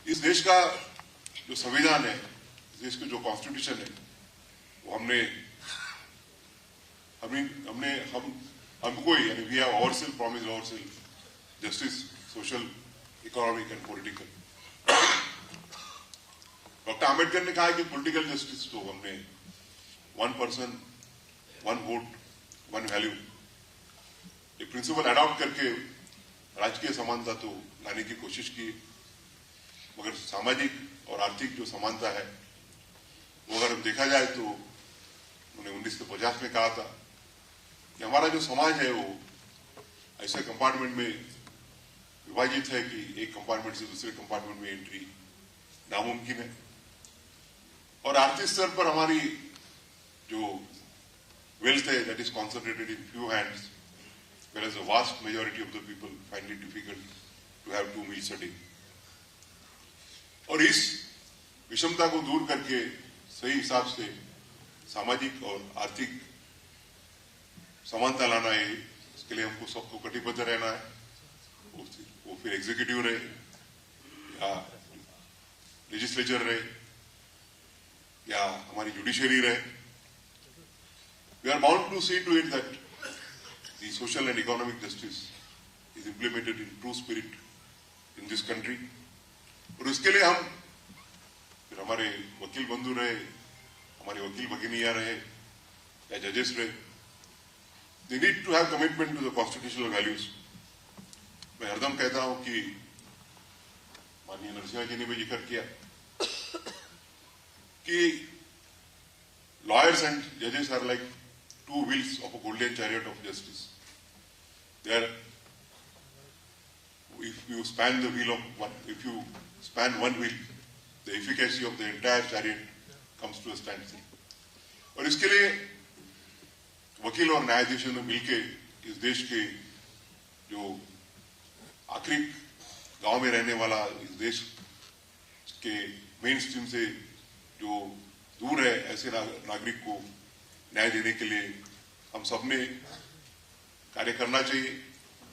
इस देश का जो संविधान है, इस देश का जो कॉन्स्टिट्यूशन है, वो हमको ही, यानी we have ourselves promised ourselves justice, social, economic and political. Doctor Ambedkar ने कहा कि पॉलिटिकल जस्टिस तो हमने one person one vote one value एक प्रिंसिपल अडॉप्ट करके राजकीय समानता तो लाने की कोशिश की, मगर सामाजिक और आर्थिक जो समानता है वो अगर देखा जाए तो उन्होंने 1950 में कहा था कि हमारा जो समाज है वो ऐसे कंपार्टमेंट में विभाजित है कि एक कंपार्टमेंट से दूसरे कंपार्टमेंट में एंट्री नामुमकिन है, और आर्थिक स्तर पर हमारी जो wealth that is concentrated in few hands, whereas the vast majority of the people find it difficult to have 2 meals a day. और इस विषमता को दूर करके सही हिसाब से सामाजिक और आर्थिक समानता लाना है, इसके लिए हमको सबको कटिबद्ध रहना है। वो फिर एग्जीक्यूटिव रहे या लेजिस्लेचर रहे या हमारी जुडिशरी रहे, we are bound to see to it that the social and economic justice is implemented in true spirit in this country. और इसके लिए हम फिर हमारे वकील बंधु रहे, हमारे वकील भगिनियां रहे या जजेस रहे, they need to have commitment to the constitutional values. मैं हरदम कहता हूं कि माननीय नरसिम्हा जी ने भी जिक्र किया कि lawyers and judges are like two wheels of a golden chariot of justice. There, if you span the wheel of one, if you span one wheel, the efficacy of the entire chariot comes to a standstill. और इसके लिए वकील और न्यायाधीशों ने मिलके इस देश के जो आखिरी गांव में रहने वाला, इस देश के मेन स्ट्रीम से जो दूर है ऐसे नागरिक को न्याय देने के लिए हम सबने कार्य करना चाहिए।